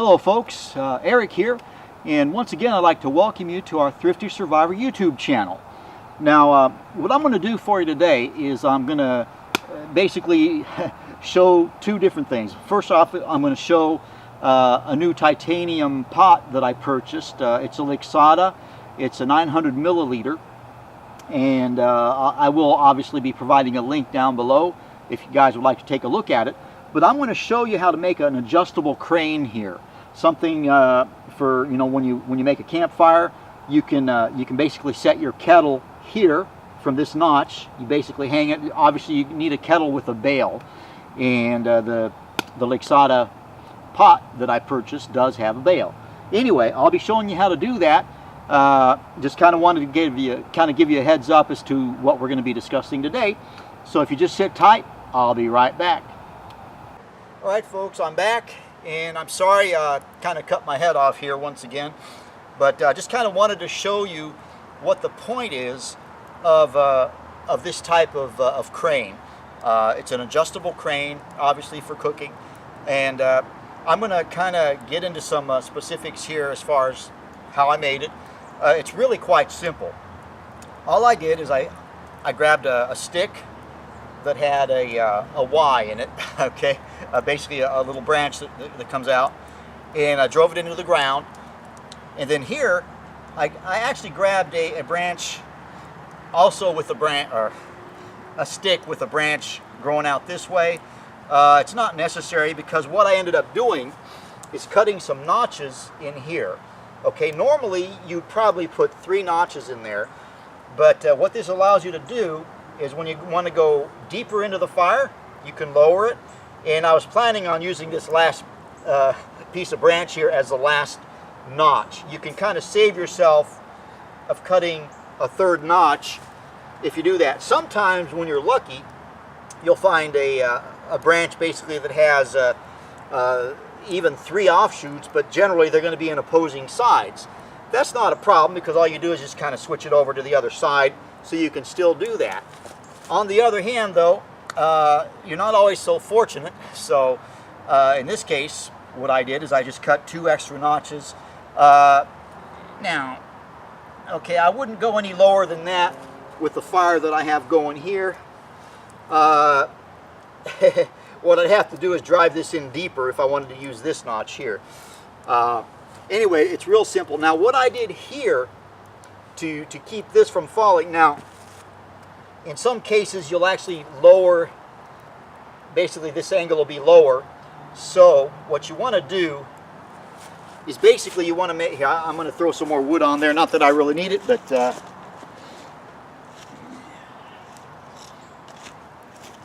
Hello folks, Eric here, and once again I'd like to welcome you to our Thrifty Survivor YouTube channel. Now what I'm going to do for you today is I'm going to basically show two different things. First off, I'm going to show a new titanium pot that I purchased. It's a Lixada. It's a 900 milliliter, and I will obviously be providing a link down below if you guys would like to take a look at it. But I'm going to show you how to make an adjustable crane here. Something for, you know, when you make a campfire, you can basically set your kettle here from this notch. You basically hang it. Obviously, you need a kettle with a bail, and the Lixada pot that I purchased does have a bail. Anyway, I'll be showing you how to do that. Just kind of wanted to give you a heads up as to what we're going to be discussing today. So if you just sit tight, I'll be right back. All right, folks, I'm back, and I'm sorry kind of cut my head off here once again, but just kind of wanted to show you what the point is of this type of crane. It's an adjustable crane, obviously for cooking, and I'm going to kind of get into some specifics here as far as how I made it. It's really quite simple. All I did is I grabbed a stick that had a Y in it, okay, basically a little branch that comes out, and I drove it into the ground. And then here I actually grabbed a branch also with a branch, or a stick with a branch growing out this way. It's not necessary, because what I ended up doing is cutting some notches in here. Okay, normally you'd probably put 3 notches in there, but what this allows you to do is when you want to go deeper into the fire, you can lower it. And I was planning on using this last piece of branch here as the last notch. You can kind of save yourself of cutting a 3rd notch if you do that. Sometimes when you're lucky, you'll find a branch basically that has even 3 offshoots, but generally they're going to be in opposing sides. That's not a problem, because all you do is just kind of switch it over to the other side, so you can still do that. On the other hand, though, you're not always so fortunate. So in this case, what I did is I just cut 2 extra notches. Now, okay, I wouldn't go any lower than that with the fire that I have going here. What I'd have to do is drive this in deeper if I wanted to use this notch here. Anyway, it's real simple. Now, what I did here to keep this from falling, now, in some cases you'll actually lower, basically this angle will be lower. So what you want to do is basically you want to make, here, I'm going to throw some more wood on there, not that I really need it, but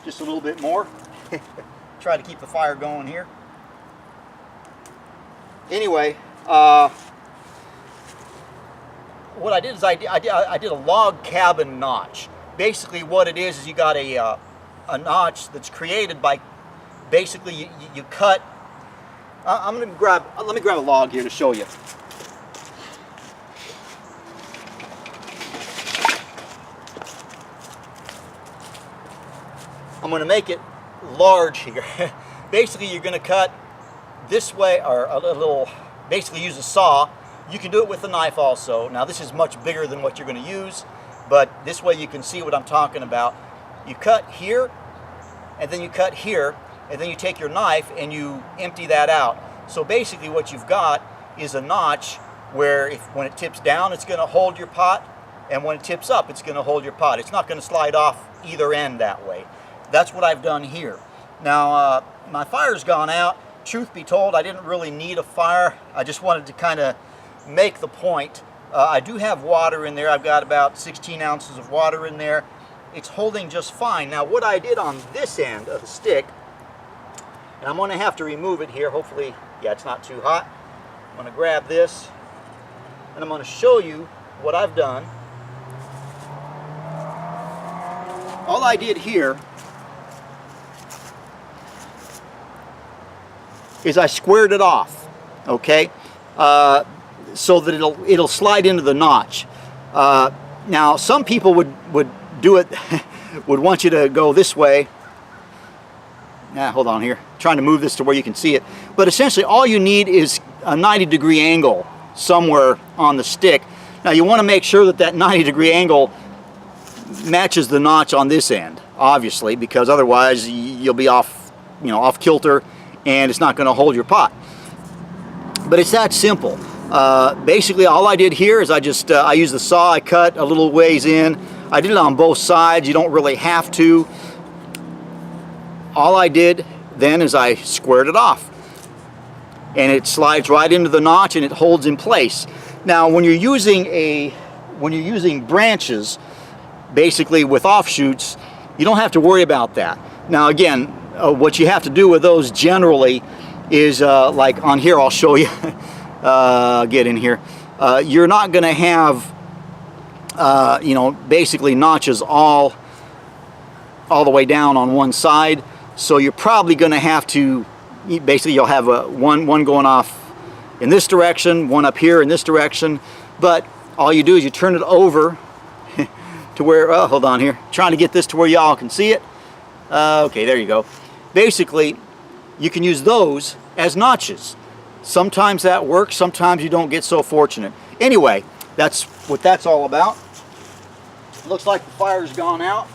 just a little bit more. Try to keep the fire going here. Anyway, what I did is I did a log cabin notch. Basically what it is you got a notch that's created by, basically you cut, let me grab a log here to show you. I'm going to make it large here. Basically you're going to cut this way, or a little, basically use a saw. You can do it with a knife also. Now this is much bigger than what you're going to use, but this way you can see what I'm talking about. You cut here, and then you cut here, and then you take your knife and you empty that out. So basically what you've got is a notch where when it tips down, it's going to hold your pot, and when it tips up, it's going to hold your pot. It's not going to slide off either end that way. That's what I've done here. Now, my fire's gone out. Truth be told, I didn't really need a fire. I just wanted to kind of make the point. I do have water in there. I've got about 16 ounces of water in there. It's holding just fine. Now, what I did on this end of the stick, and I'm going to have to remove it here. Hopefully, yeah, it's not too hot. I'm going to grab this, and I'm going to show you what I've done. All I did here is I squared it off, okay, so that it'll slide into the notch. Now, some people would do it, would want you to go this way hold on here, trying to move this to where you can see it. But essentially all you need is a 90-degree angle somewhere on the stick. Now you want to make sure that that 90-degree angle matches the notch on this end, obviously, because otherwise you'll be off, off kilter, and it's not going to hold your pot. But it's that simple. Basically all I did here is I used the saw, I cut a little ways in. I did it on both sides, you don't really have to. All I did then is I squared it off. And it slides right into the notch and it holds in place. Now when you're using branches, basically with offshoots, you don't have to worry about that. Now again, what you have to do with those generally is like on here, I'll show you. Get in here. You're not going to have basically notches all the way down on one side, so you're probably going to have to basically you'll have one going off in this direction, one up here in this direction, but all you do is you turn it over to where, hold on here, trying to get this to where y'all can see it. Okay, there you go. Basically you can use those as notches. Sometimes that works, sometimes you don't get so fortunate. Anyway, that's what that's all about. Looks like the fire's gone out,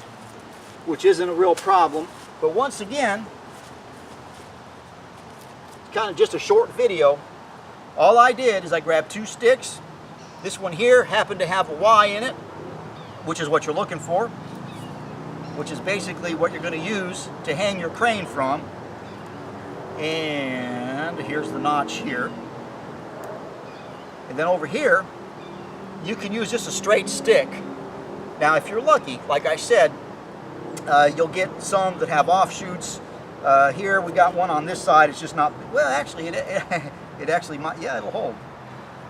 which isn't a real problem. But once again, it's kind of just a short video. All I did is I grabbed 2 sticks. This one here happened to have a Y in it, which is what you're looking for, which is basically what you're going to use to hang your crane from. And here's the notch here. And then over here, you can use just a straight stick. Now if you're lucky, like I said, you'll get some that have offshoots. Here we got one on this side, it's just not, well actually it actually might, yeah, it'll hold.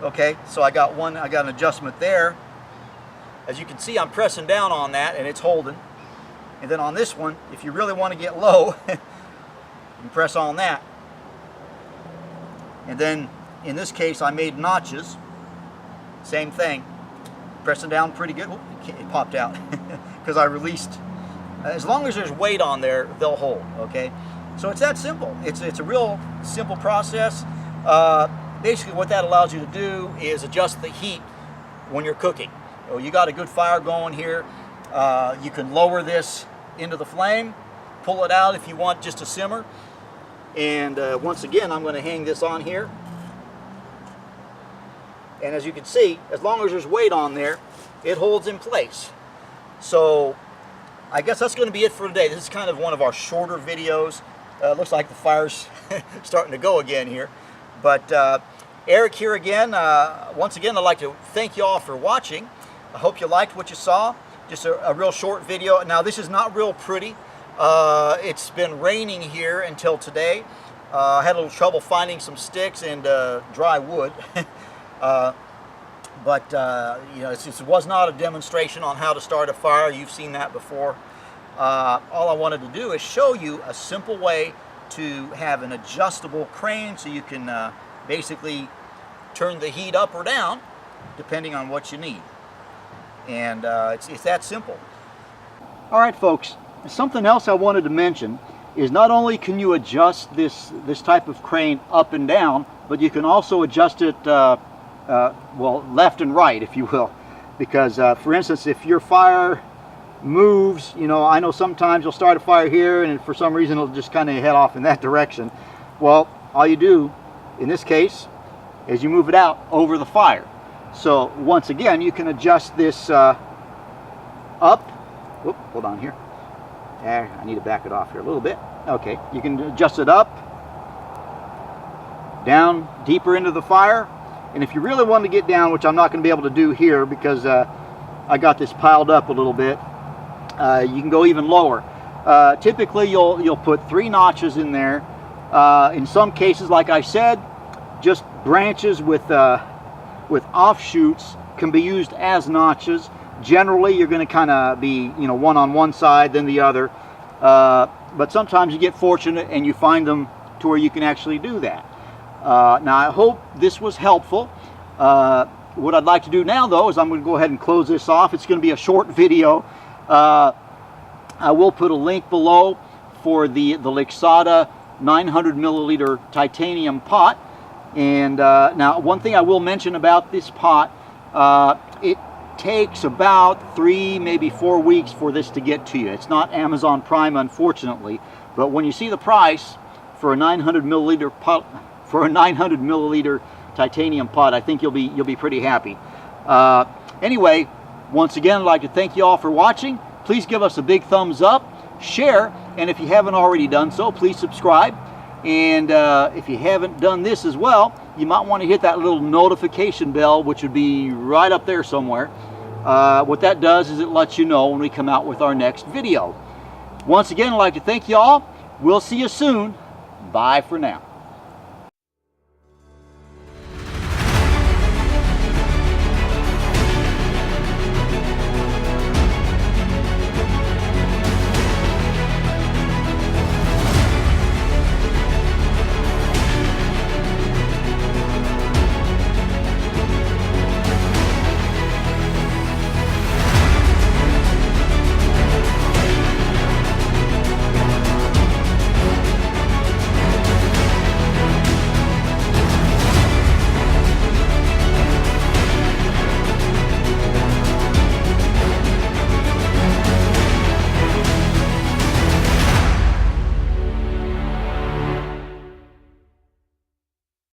Okay, so I got an adjustment there. As you can see, I'm pressing down on that and it's holding. And then on this one, if you really want to get low, you press on that. And then in this case I made notches. Same thing. Pressing down pretty good. It popped out because I released. As long as there's weight on there, they'll hold. Okay, so it's that simple. It's a real simple process. Basically what that allows you to do is adjust the heat when you're cooking. So you got a good fire going here. You can lower this into the flame, pull it out if you want just to simmer. And once again, I'm going to hang this on here. And as you can see, as long as there's weight on there, it holds in place. So I guess that's going to be it for today. This is kind of one of our shorter videos. Looks like the fire's starting to go again here. But Eric here again. Once again, I'd like to thank you all for watching. I hope you liked what you saw. Just a real short video. Now this is not real pretty. It's been raining here until today. I had a little trouble finding some sticks and dry wood. It was not a demonstration on how to start a fire. You've seen that before. All I wanted to do is show you a simple way to have an adjustable crane so you can basically turn the heat up or down depending on what you need. And it's that simple. All right, folks. Something else I wanted to mention is not only can you adjust this type of crane up and down, but you can also adjust it well, left and right, if you will. Because for instance, if your fire moves, I know sometimes you'll start a fire here and for some reason it'll just kind of head off in that direction. Well, all you do in this case is you move it out over the fire. So once again, you can adjust this up. Whoop, hold on here. There, I need to back it off here a little bit. Okay, you can adjust it up, down, deeper into the fire. And if you really want to get down, which I'm not going to be able to do here because I got this piled up a little bit, you can go even lower. Typically, you'll put 3 notches in there. In some cases, like I said, just branches with offshoots can be used as notches. Generally, you're going to kind of be, one on one side, then the other. But sometimes you get fortunate and you find them to where you can actually do that. Now, I hope this was helpful. What I'd like to do now, though, is I'm going to go ahead and close this off. It's going to be a short video. I will put a link below for the Lixada 900 milliliter titanium pot. And now one thing I will mention about this pot, it takes about 3, maybe 4 weeks for this to get to you. It's not Amazon Prime, unfortunately, but when you see the price for a 900 milliliter pot, for a 900 milliliter titanium pot, I think you'll be pretty happy. Anyway, once again, I'd like to thank you all for watching. Please give us a big thumbs up, share, and if you haven't already done so, please subscribe. And if you haven't done this as well, you might want to hit that little notification bell, which would be right up there somewhere. What that does is it lets you know when we come out with our next video. Once again, I'd like to thank you all. We'll see you soon. Bye for now.